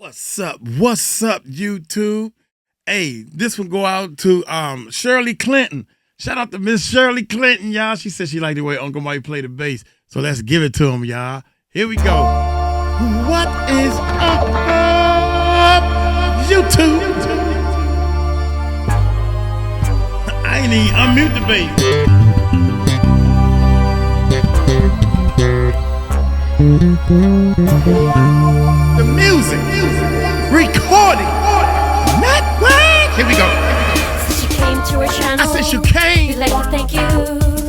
What's up? What's up, YouTube? Hey, this one go out to Shirley Clinton. Shout out to Miss Shirley Clinton, y'all. She said she liked the way Uncle Mike played the bass. So let's give it to him, y'all. Here we go. What is up, YouTube? I ain't even unmute the bass. The music. Recording. Network. Here we go. Since you came to our channel, I said you came. we'd like to thank you.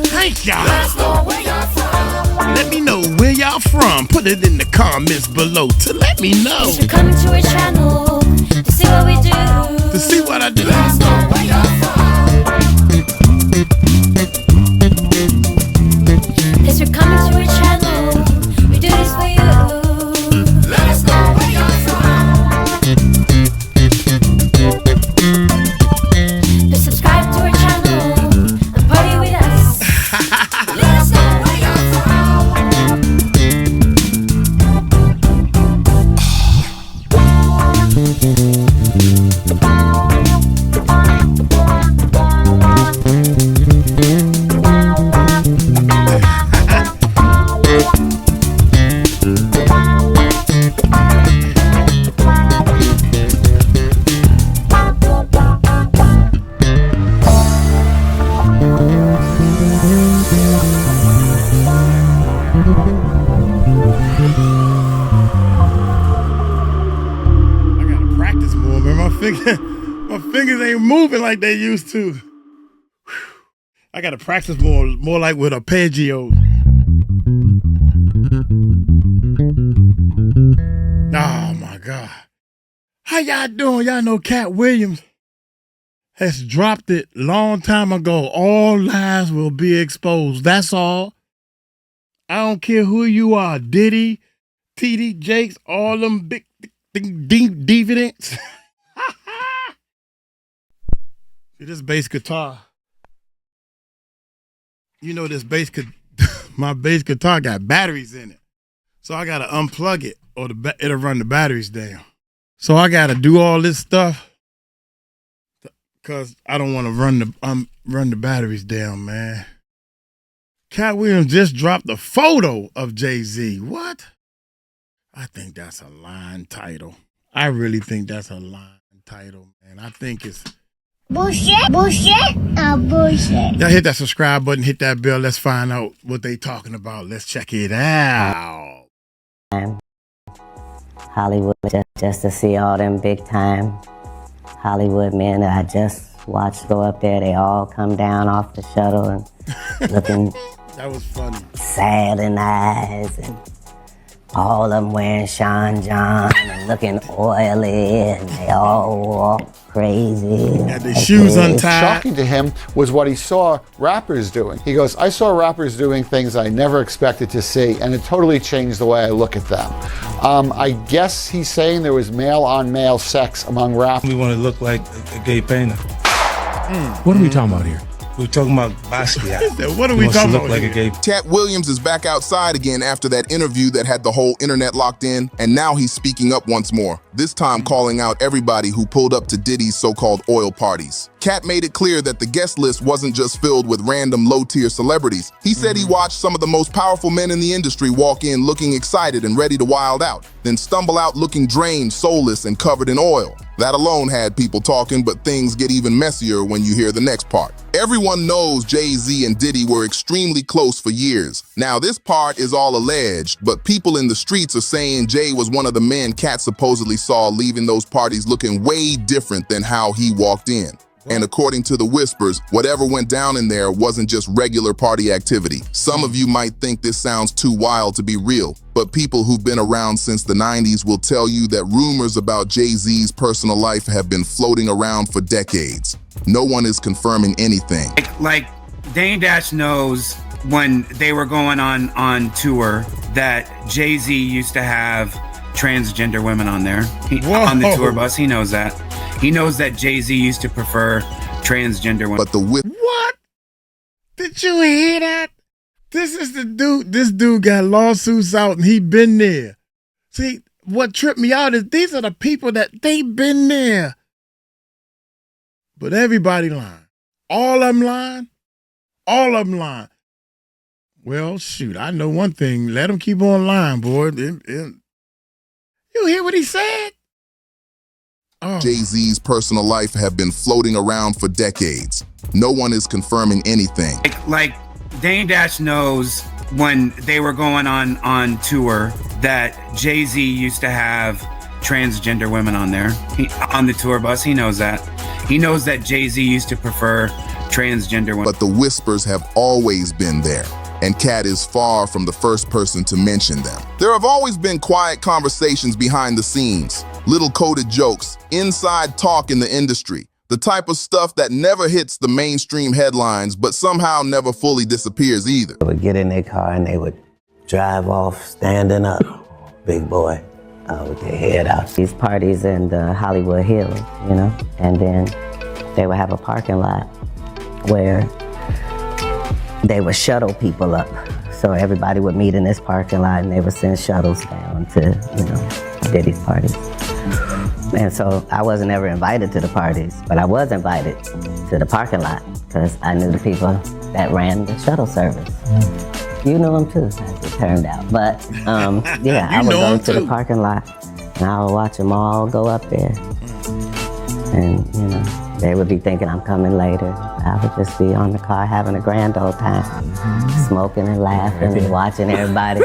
Thank y'all. Let us know where you're from. Let me know where y'all from. Put it in the comments below to let me know. Thanks for coming to our channel to see what we do. To see what I do. Let us know where you're from. Thanks for coming to our channel. We do this for you. Let us know where you're from. Please subscribe to our channel and party with us. Let us know where you're My fingers ain't moving like they used to. I gotta practice more like with arpeggios. Oh my God. How y'all doing? Y'all know Katt Williams has dropped it long time ago. All lies will be exposed. That's all. I don't care who you are. Diddy, TD Jakes, all them big dividends. See, this bass guitar, you know this my bass guitar got batteries in it. So I got to unplug it or it'll run the batteries down. So I got to do all this stuff because I don't want to run the batteries down, man. Katt Williams just dropped a photo of Jay-Z. What? I think that's a line title. I really think that's a line title, man. I think it's... Bullshit. Y'all hit that subscribe button, hit that bell. Let's find out what they talking about. Let's check it out. Hollywood, just to see all them big time Hollywood men that I just watched go up there. They all come down off the shuttle and looking that was funny. sad in the eyes, and all of them wearing Sean John and looking oily, and they all walk crazy. Got their shoes untied. Shocking to him was what he saw rappers doing. He goes, I saw rappers doing things I never expected to see, and it totally changed the way I look at them. I guess he's saying there was male-on-male sex among rappers. We want to look like a gay painter. What are we talking about here? We're talking about Basquiat. What are we talking about like here? a gay. Katt Williams is back outside again after that interview that had the whole internet locked in, and now he's speaking up once more, this time calling out everybody who pulled up to Diddy's so-called oil parties. Katt made it clear that the guest list wasn't just filled with random low-tier celebrities. He said he watched some of the most powerful men in the industry walk in looking excited and ready to wild out, then stumble out looking drained, soulless, and covered in oil. That alone had people talking, but things get even messier when you hear the next part. Everyone knows Jay-Z and Diddy were extremely close for years. Now, this part is all alleged, but people in the streets are saying Jay was one of the men Katt supposedly saw leaving those parties looking way different than how he walked in. And according to the whispers, whatever went down in there wasn't just regular party activity. Some of you might think this sounds too wild to be real, but people who've been around since the 90s will tell you that rumors about Jay-Z's personal life have been floating around for decades. No one is confirming anything. Like Dame Dash knows when they were going on tour that Jay-Z used to have transgender women on there on the tour bus. He knows that. He knows that Jay-Z used to prefer transgender women. But What? Did you hear that? This is the dude. This dude got lawsuits out and he been there. See, what tripped me out is these are the people that they've been there. But everybody lying. All of them lying. All of them lying. Well, shoot, I know one thing. Let them keep on lying, boy. You hear what he said? Oh. Jay-Z's personal life have been floating around for decades. No one is confirming anything. Like Dane Dash knows when they were going on tour that Jay-Z used to have transgender women on there. On the tour bus, he knows that. He knows that Jay-Z used to prefer transgender women. But the whispers have always been there, and Katt is far from the first person to mention them. There have always been quiet conversations behind the scenes, little coded jokes, inside talk in the industry, the type of stuff that never hits the mainstream headlines, but somehow never fully disappears either. They would get in their car and they would drive off standing up, big boy, with their head out. These parties in the Hollywood Hills, you know, and then they would have a parking lot where they would shuttle people up. So everybody would meet in this parking lot and they would send shuttles down to, you know, Diddy's parties. And so I wasn't ever invited to the parties, but I was invited to the parking lot because I knew the people that ran the shuttle service. You knew them too, as it turned out. But yeah, I would go to the parking lot and I would watch them all go up there. And, you know, they would be thinking I'm coming later. I would just be on the car having a grand old time, smoking and laughing and watching everybody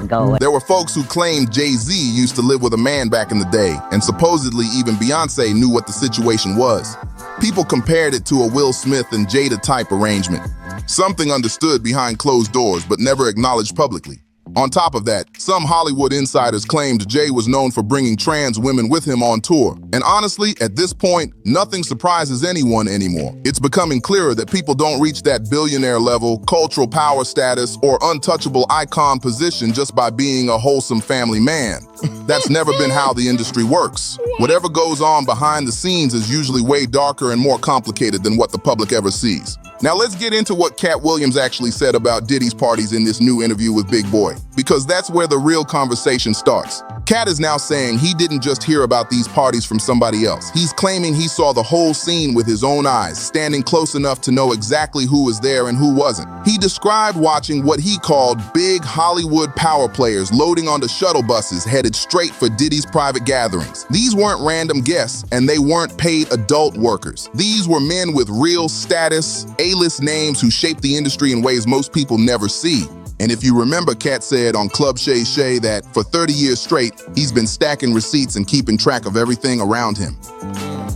go. There were folks who claimed Jay-Z used to live with a man back in the day, and supposedly even Beyonce knew what the situation was. People compared it to a Will Smith and Jada type arrangement, something understood behind closed doors but never acknowledged publicly. On top of that, some Hollywood insiders claimed Jay was known for bringing trans women with him on tour. And honestly, at this point, nothing surprises anyone anymore. It's becoming clearer that people don't reach that billionaire level, cultural power status, or untouchable icon position just by being a wholesome family man. That's never been how the industry works. Whatever goes on behind the scenes is usually way darker and more complicated than what the public ever sees. Now let's get into what Katt Williams actually said about Diddy's parties in this new interview with Big Boy, because that's where the real conversation starts. Katt is now saying he didn't just hear about these parties from somebody else. He's claiming he saw the whole scene with his own eyes, standing close enough to know exactly who was there and who wasn't. He described watching what he called big Hollywood power players loading onto shuttle buses headed straight for Diddy's private gatherings. These weren't random guests, and they weren't paid adult workers. These were men with real status, A-list names who shaped the industry in ways most people never see. And if you remember, Katt said on Club Shay Shay that for 30 years straight, he's been stacking receipts and keeping track of everything around him.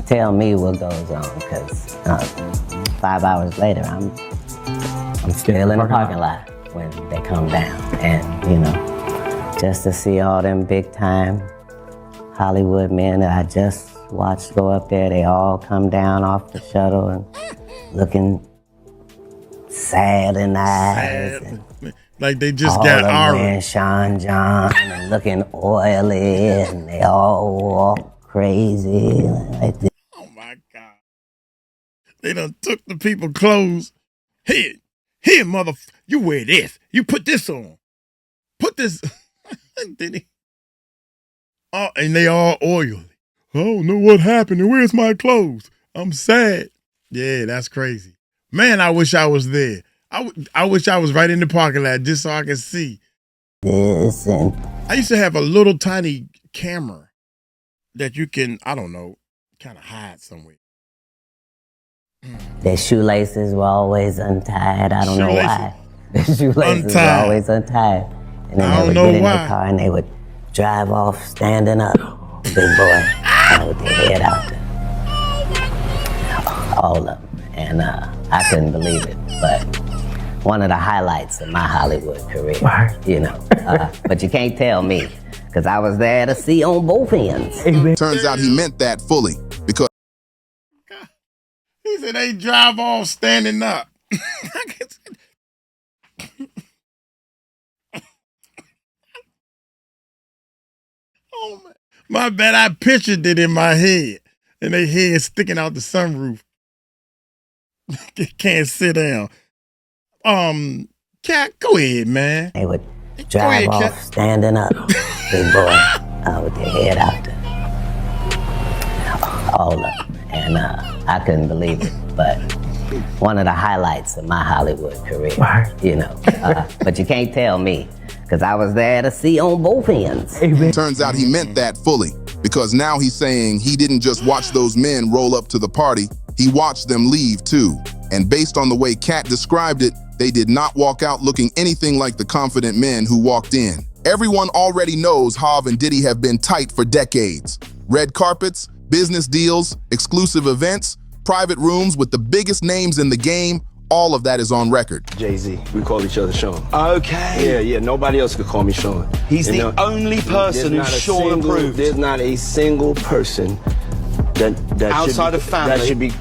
Tell me what goes on, because 5 hours later, I'm still in the parking lot when they come down. And, you know, just to see all them big time Hollywood men that I just watched go up there, they all come down off the shuttle and looking sad in the eyes. And like they just got wearing Sean John and looking oily, and they all walk crazy like this. Oh my God. They done took the people clothes. Here, you wear this. You put this on. Put this. Did he? Oh, and they all oily. I don't know what happened and where's my clothes? I'm sad. Yeah, that's crazy. Man, I wish I was there. I wish I was right in the parking lot just so I could see. Listen. I used to have a little tiny camera that you can, I don't know, kind of hide somewhere. Their shoelaces were always untied. I don't know why. Their shoelaces were always untied. And then they would get in their car and they would drive off standing up, big boy, with their head out there. All of them. And I couldn't believe it, but one of the highlights of my Hollywood career, you know. But you can't tell me, because I was there to see on both ends. Turns out he meant that fully, because he said they drive off standing up. Oh, man. My bad, I pictured it in my head, and they head sticking out the sunroof. Can't sit down. Katt, go ahead, man. They would drive off standing up, big boy, with their head out there. All of them. And I couldn't believe it. But one of the highlights of my Hollywood career, you know. But you can't tell me, because I was there to see on both ends. Turns out he meant that fully, because now he's saying he didn't just watch those men roll up to the party, he watched them leave too. And based on the way Katt described it, they did not walk out looking anything like the confident men who walked in. Everyone already knows Hov and Diddy have been tight for decades. Red carpets, business deals, exclusive events, private rooms with the biggest names in the game, all of that is on record. Jay-Z, we call each other Sean. Okay. Yeah, nobody else could call me Sean. He's the only person who's Sean approved. There's not a single person that outside of family that should be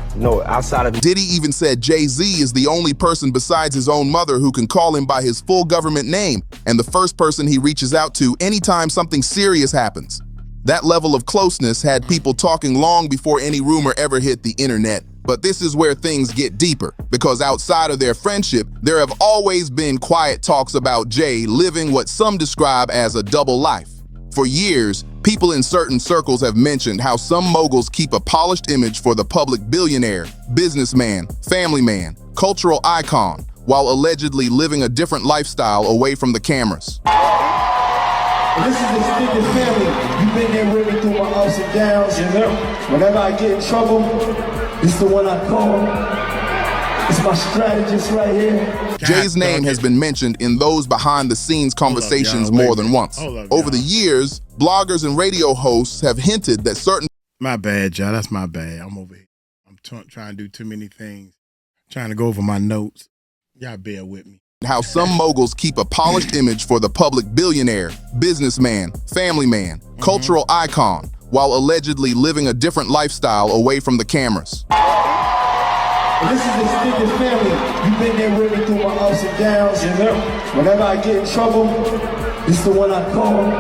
outside of. Diddy even said Jay-Z is the only person besides his own mother who can call him by his full government name, and the first person he reaches out to anytime something serious happens. That level of closeness had people talking long before any rumor ever hit the internet. But this is where things get deeper, because outside of their friendship, there have always been quiet talks about Jay living what some describe as a double life. For years, people in certain circles have mentioned how some moguls keep a polished image for the public billionaire, businessman, family man, cultural icon, while allegedly living a different lifestyle away from the cameras. This is extended family. You've been there with me through my ups and downs. Whenever I get in trouble, it's the one I call. It's my strategist right here. Jay's name has been mentioned in those behind-the-scenes conversations more than once. Over the years, bloggers and radio hosts have hinted that certain— My bad, y'all. That's my bad. I'm over here. I'm trying to do too many things. Trying to go over my notes. Y'all bear with me. How some moguls keep a polished image for the public billionaire, businessman, family man, cultural icon, while allegedly living a different lifestyle away from the cameras. This is extended family. You've been there with me through my ups and downs. Whenever I get in trouble, it's the one I call.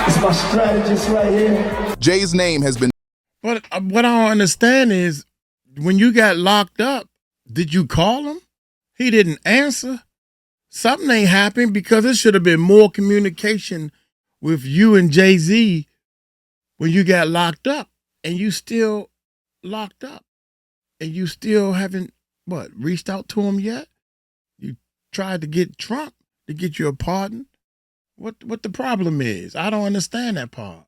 It's my strategist right here. Jay's name has been— But what I don't understand is, when you got locked up, did you call him? He didn't answer. Something ain't happened, because it should have been more communication with you and Jay-Z when you got locked up, and you still locked up, and you still haven't, reached out to him yet? You tried to get Trump to get you a pardon? What the problem is? I don't understand that part.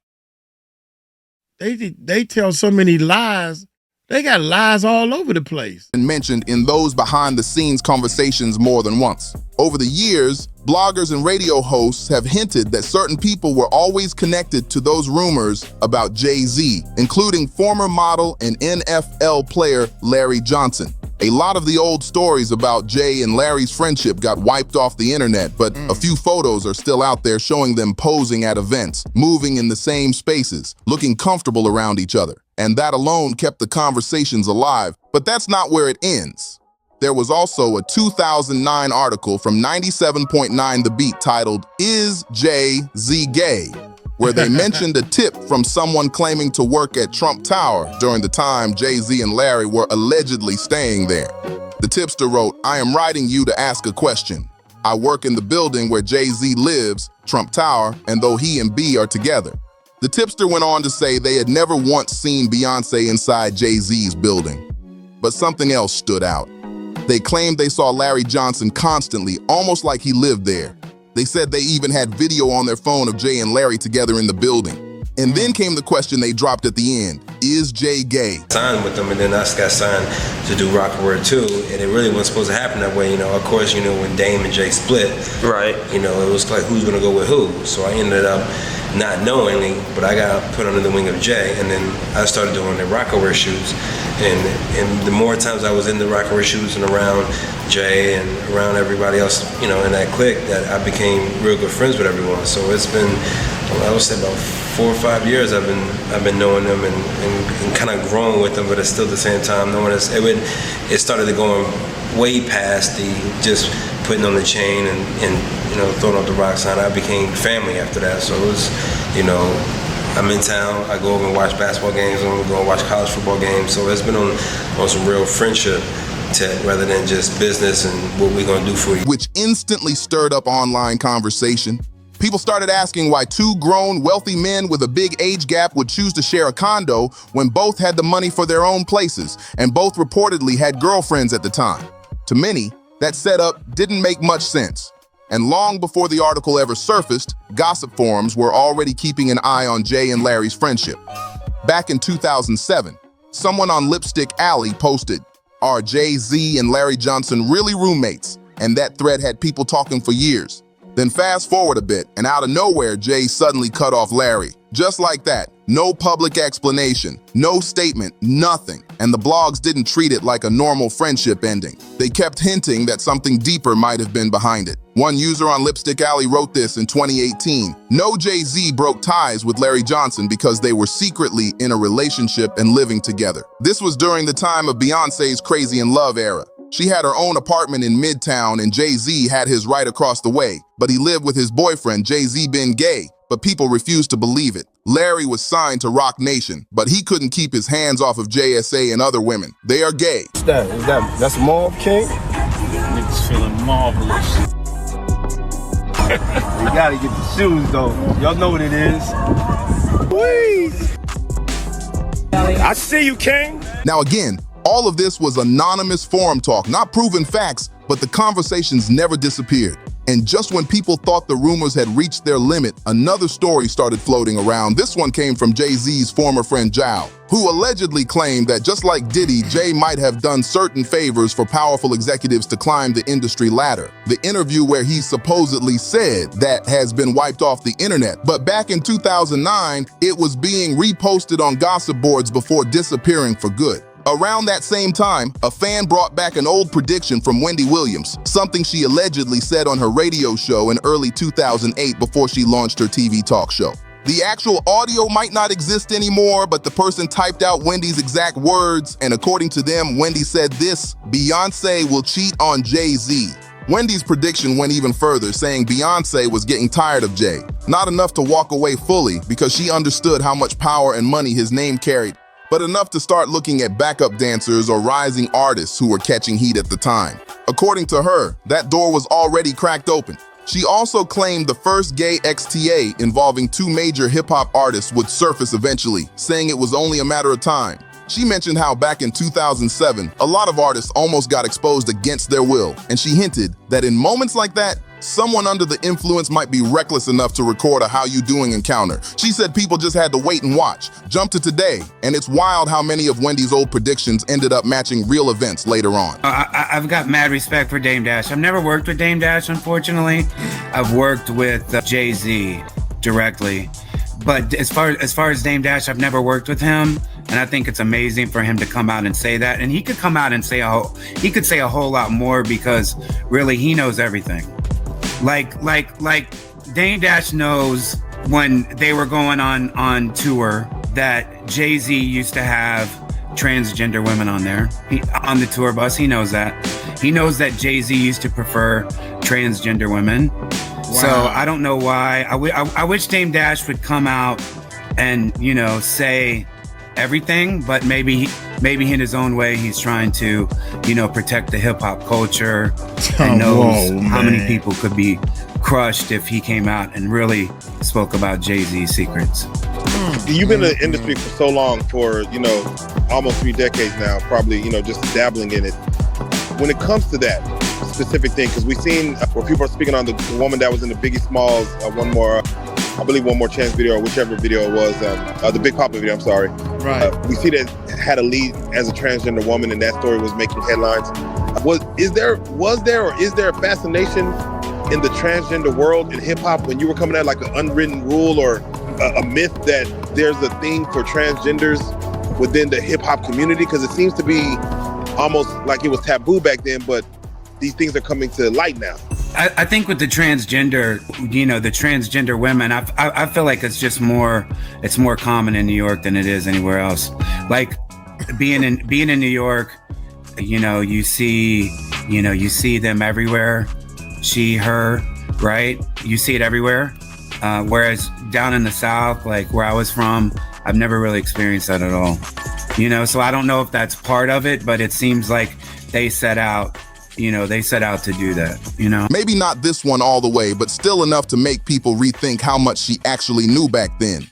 They tell so many lies. They got lies all over the place. Mentioned in those behind-the-scenes conversations more than once. Over the years, bloggers and radio hosts have hinted that certain people were always connected to those rumors about Jay-Z, including former model and NFL player Larry Johnson. A lot of the old stories about Jay and Larry's friendship got wiped off the internet, but a few photos are still out there showing them posing at events, moving in the same spaces, looking comfortable around each other. And that alone kept the conversations alive. But that's not where it ends. There was also a 2009 article from 97.9 The Beat titled, "Is Jay-Z Gay?" where they mentioned a tip from someone claiming to work at Trump Tower during the time Jay-Z and Larry were allegedly staying there. The tipster wrote, "I am writing you to ask a question. I work in the building where Jay-Z lives, Trump Tower, and though he and B are together." The tipster went on to say they had never once seen Beyonce inside Jay-Z's building. But something else stood out. They claimed they saw Larry Johnson constantly, almost like he lived there. They said they even had video on their phone of Jay and Larry together in the building. And then came the question they dropped at the end, is Jay gay? Signed with them, and then I got signed to do Rock Word 2, and it really wasn't supposed to happen that way. Of course, when Dame and Jay split, right? It was like, who's gonna go with who? So I ended up not knowingly, but I got put under the wing of Jay, and then I started doing the Rock Word shoots. And the more times I was in the Rock Word shoots and around Jay and around everybody else, in that clique, that I became real good friends with everyone. So it's been, I would say, about 4 or 5 years I've been knowing them and kind of growing with them, but it's still at the same time knowing it started to go way past the just putting on the chain and throwing up the rock sign. I became family after that. So it was, I'm in town, I go over and watch basketball games, and we go and watch college football games. So it's been on some real friendship rather than just business and what we're gonna do for you. Which instantly stirred up online conversation. People started asking why two grown, wealthy men with a big age gap would choose to share a condo when both had the money for their own places and both reportedly had girlfriends at the time. To many, that setup didn't make much sense. And long before the article ever surfaced, gossip forums were already keeping an eye on Jay and Larry's friendship. Back in 2007, someone on Lipstick Alley posted, "Are Jay-Z and Larry Johnson really roommates?" And that thread had people talking for years. Then fast forward a bit, and out of nowhere, Jay suddenly cut off Larry. Just like that. No public explanation, no statement, nothing. And the blogs didn't treat it like a normal friendship ending. They kept hinting that something deeper might have been behind it. One user on Lipstick Alley wrote this in 2018. "No, Jay-Z broke ties with Larry Johnson because they were secretly in a relationship and living together." This was during the time of Beyonce's Crazy in Love era. She had her own apartment in Midtown and Jay-Z had his right across the way, but he lived with his boyfriend, Jay-Z being gay, but people refused to believe it. Larry was signed to Roc Nation, but he couldn't keep his hands off of JSA and other women. They are gay. That's Mauve King? Niggas feeling marvelous. You gotta get the shoes though. Y'all know what it is. Please. I see you, King. Now again, all of this was anonymous forum talk, not proven facts, but the conversations never disappeared. And just when people thought the rumors had reached their limit, another story started floating around. This one came from Jay-Z's former friend Jao, who allegedly claimed that just like Diddy, Jay might have done certain favors for powerful executives to climb the industry ladder. The interview where he supposedly said that has been wiped off the internet. But back in 2009, it was being reposted on gossip boards before disappearing for good. Around that same time, a fan brought back an old prediction from Wendy Williams, something she allegedly said on her radio show in early 2008 before she launched her TV talk show. The actual audio might not exist anymore, but the person typed out Wendy's exact words, and according to them, Wendy said this: "Beyonce will cheat on Jay-Z." Wendy's prediction went even further, saying Beyonce was getting tired of Jay. Not enough to walk away fully, because she understood how much power and money his name carried, but enough to start looking at backup dancers or rising artists who were catching heat at the time. According to her, that door was already cracked open. She also claimed the first gay XTA involving two major hip-hop artists would surface eventually, saying it was only a matter of time. She mentioned how back in 2007, a lot of artists almost got exposed against their will, and she hinted that in moments like that, someone under the influence might be reckless enough to record a "how you doing" encounter. She said people just had to wait and watch. Jump to today, and it's wild how many of Wendy's old predictions ended up matching real events later on. I've got mad respect for Dame Dash. I've never worked with Dame Dash, unfortunately. I've worked with Jay-Z directly. But as far as Dame Dash, I've never worked with him. And I think it's amazing for him to come out and say that. And he could come out and say he could say a whole lot more, because really he knows everything. Like Dame Dash knows when they were going on tour that Jay-Z used to have transgender women on there. On the tour bus, he knows that. He knows that Jay-Z used to prefer transgender women. Wow. So I don't know why. I wish Dame Dash would come out and, say everything, but maybe in his own way, he's trying to, protect the hip hop culture and knows how many people could be crushed if he came out and really spoke about Jay-Z's secrets. You've been in the industry for so long, for, almost 3 decades now, probably, just dabbling in it. When it comes to that specific thing, because we've seen where people are speaking on the woman that was in the Biggie Smalls, One More Chance video, or whichever video it was, the Big Papa video, I'm sorry. Right. We see that had a lead as a transgender woman, and that story was making headlines. Is there a fascination in the transgender world in hip hop when you were coming at like an unwritten rule or a myth that there's a thing for transgenders within the hip hop community? Because it seems to be almost like it was taboo back then, but these things are coming to light now. I think with the transgender, the transgender women, I feel like it's more common in New York than it is anywhere else. Like being in New York, you see them everywhere. She, her, right? You see it everywhere. Whereas down in the South, like where I was from, I've never really experienced that at all. So I don't know if that's part of it, but it seems like they set out you know, they set out to do that, you know? Maybe not this one all the way, but still enough to make people rethink how much she actually knew back then.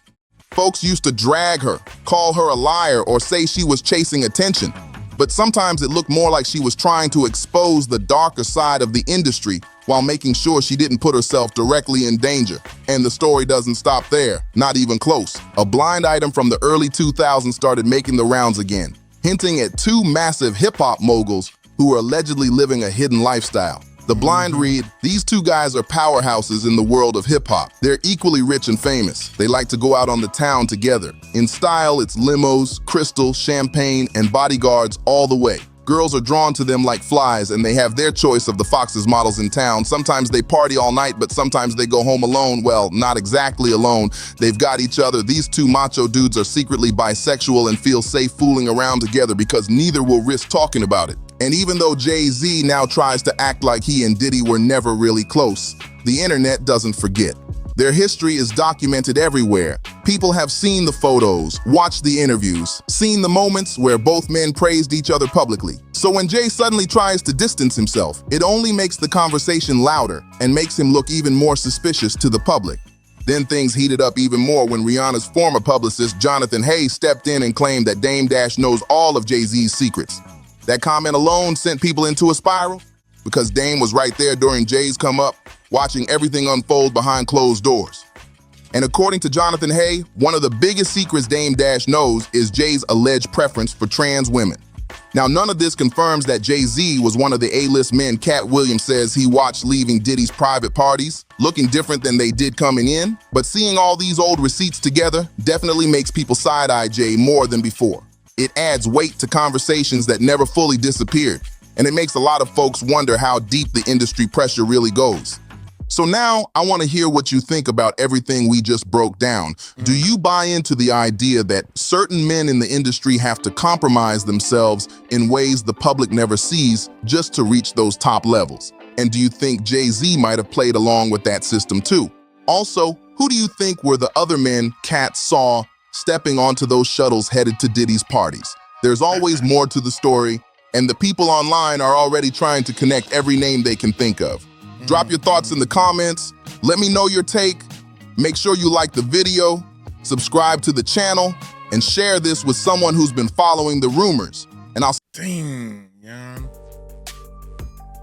Folks used to drag her, call her a liar, or say she was chasing attention. But sometimes it looked more like she was trying to expose the darker side of the industry while making sure she didn't put herself directly in danger. And the story doesn't stop there, not even close. A blind item from the early 2000s started making the rounds again, hinting at two massive hip-hop moguls who were allegedly living a hidden lifestyle. The blind read, these two guys are powerhouses in the world of hip-hop. They're equally rich and famous. They like to go out on the town together. In style, it's limos, crystal, champagne, and bodyguards all the way. Girls are drawn to them like flies, and they have their choice of the Fox's models in town. Sometimes they party all night, but sometimes they go home alone. Well, not exactly alone. They've got each other. These two macho dudes are secretly bisexual and feel safe fooling around together because neither will risk talking about it. And even though Jay-Z now tries to act like he and Diddy were never really close, the internet doesn't forget. Their history is documented everywhere. People have seen the photos, watched the interviews, seen the moments where both men praised each other publicly. So when Jay suddenly tries to distance himself, it only makes the conversation louder and makes him look even more suspicious to the public. Then things heated up even more when Rihanna's former publicist, Jonathan Hay, stepped in and claimed that Dame Dash knows all of Jay-Z's secrets. That comment alone sent people into a spiral because Dame was right there during Jay's come up, watching everything unfold behind closed doors. And according to Jonathan Hay, one of the biggest secrets Dame Dash knows is Jay's alleged preference for trans women. Now, none of this confirms that Jay-Z was one of the A-list men Katt Williams says he watched leaving Diddy's private parties, looking different than they did coming in. But seeing all these old receipts together definitely makes people side-eye Jay more than before. It adds weight to conversations that never fully disappeared, and it makes a lot of folks wonder how deep the industry pressure really goes. So now I want to hear what you think about everything we just broke down. Do you buy into the idea that certain men in the industry have to compromise themselves in ways the public never sees just to reach those top levels? And do you think Jay-Z might have played along with that system too? Also, who do you think were the other men Katt saw stepping onto those shuttles headed to Diddy's parties? There's always more to the story, and the people online are already trying to connect every name they can think of. Drop your thoughts in the comments. Let me know your take. Make sure you like the video, subscribe to the channel, and share this with someone who's been following the rumors. And I'll— Dang, man.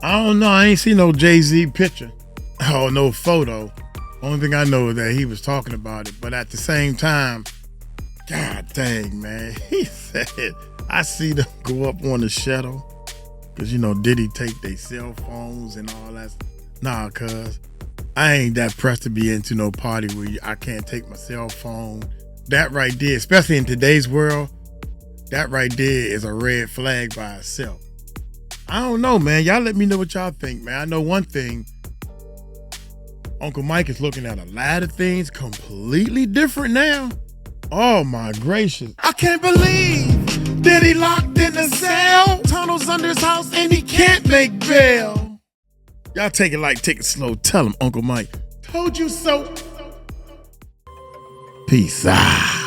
I don't know. I ain't seen no Jay-Z picture. Oh, no photo. Only thing I know is that he was talking about it. But at the same time, God dang, man. He said, I see them go up on the shuttle. Because, you know, Diddy take their cell phones and all that. Nah, cuz I ain't that pressed to be into no party where I can't take my cell phone. That right there, especially in today's world, that right there is a red flag by itself. I don't know, man. Y'all let me know what y'all think, man. I know one thing. Uncle Mike is looking at a lot of things completely different now. Oh my gracious. I can't believe Diddy locked in the cell. Tunnels under his house and he can't make bail. Y'all take it light, take it slow. Tell him, Uncle Mike. Told you so. Peace out.